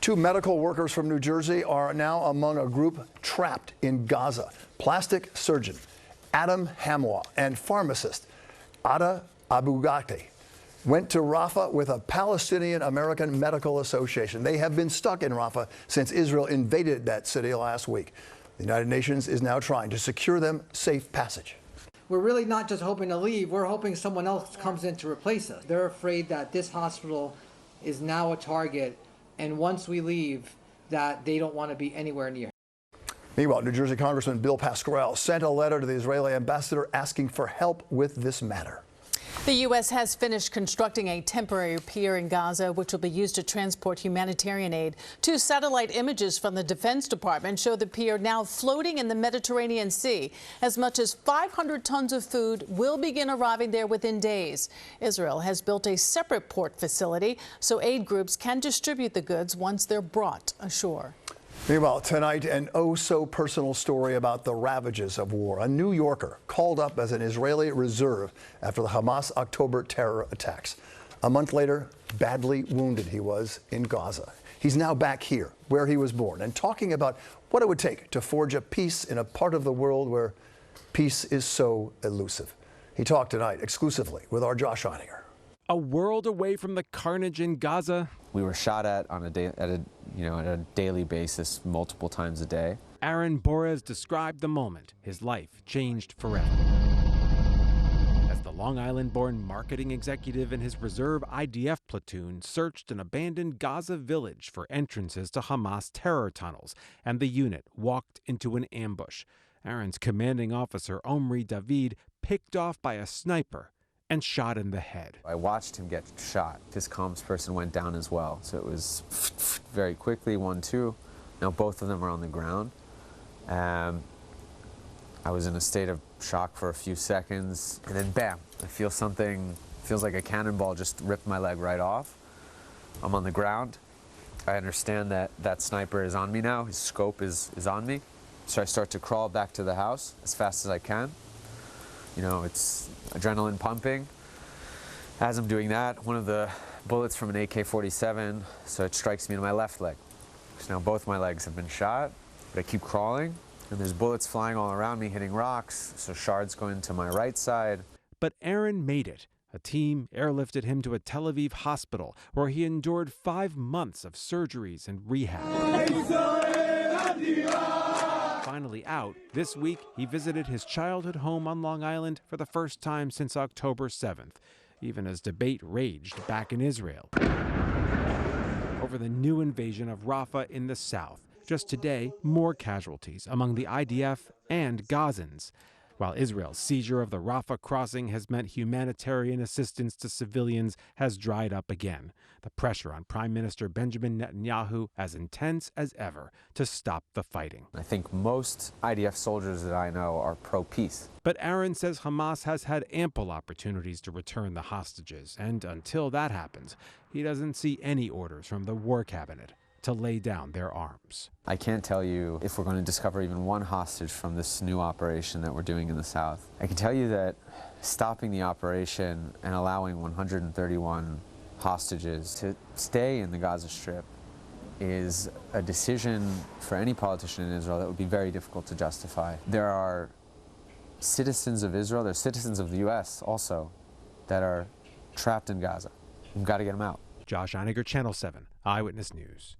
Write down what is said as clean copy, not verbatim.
Two medical workers from New Jersey are now among a group trapped in Gaza. Plastic surgeon Adam Hamwa and pharmacist Ada Abugate went to Rafah with a Palestinian-American Medical Association. They have been stuck in Rafah since Israel invaded that city last week. The United Nations is now trying to secure them safe passage. We're really not just hoping to leave, we're hoping someone else comes in to replace us. They're afraid that this hospital is now a target, and once we leave, that they don't want to be anywhere near. Meanwhile, New Jersey Congressman Bill Pascrell sent a letter to the Israeli ambassador asking for help with this matter. The U.S. has finished constructing a temporary pier in Gaza, which will be used to transport humanitarian aid. Two satellite images from the Defense Department show the pier now floating in the Mediterranean Sea. As much as 500 tons of food will begin arriving there within days. Israel has built a separate port facility so aid groups can distribute the goods once they're brought ashore. Meanwhile, tonight, an oh-so-personal story about the ravages of war. A New Yorker called up as an Israeli reserve after the Hamas October terror attacks. A month later, badly wounded he was in Gaza. He's now back here, where he was born, and talking about what it would take to forge a peace in a part of the world where peace is so elusive. He talked tonight exclusively with our Josh Einiger. A world away from the carnage in Gaza. We were shot at on a daily basis, multiple times a day. Aaron Borez described the moment his life changed forever. As the Long Island-born marketing executive and his reserve IDF platoon searched an abandoned Gaza village for entrances to Hamas terror tunnels, and the unit walked into an ambush. Aaron's commanding officer, Omri David, picked off by a sniper and shot in the head. I watched him get shot. His comms person went down as well. So it was very quickly, 1-2. Now both of them are on the ground. I was in a state of shock for a few seconds, and then bam, I feel something, feels like a cannonball just ripped my leg right off. I'm on the ground. I understand that that sniper is on me now. His scope is on me. So I start to crawl back to the house as fast as I can. You know, it's adrenaline pumping. As I'm doing that, one of the bullets from an AK-47, so it strikes me in my left leg. So now both my legs have been shot, but I keep crawling, and there's bullets flying all around me, hitting rocks, so shards going to my right side. But Aaron made it. A team airlifted him to a Tel Aviv hospital, where he endured 5 months of surgeries and rehab. Finally out, this week he visited his childhood home on Long Island for the first time since October 7th, even as debate raged back in Israel over the new invasion of Rafah in the south. Just today, more casualties among the IDF and Gazans. While Israel's seizure of the Rafah crossing has meant humanitarian assistance to civilians has dried up again. The pressure on Prime Minister Benjamin Netanyahu as intense as ever to stop the fighting. I think most IDF soldiers that I know are pro-peace. But Aaron says Hamas has had ample opportunities to return the hostages, and until that happens, he doesn't see any orders from the war cabinet to lay down their arms. I can't tell you if we're going to discover even one hostage from this new operation that we're doing in the south. I can tell you that stopping the operation and allowing 131 hostages to stay in the Gaza Strip is a decision for any politician in Israel that would be very difficult to justify. There are citizens of Israel, there are citizens of the U.S. also that are trapped in Gaza. We've got to get them out. Josh Einiger, Channel 7, Eyewitness News.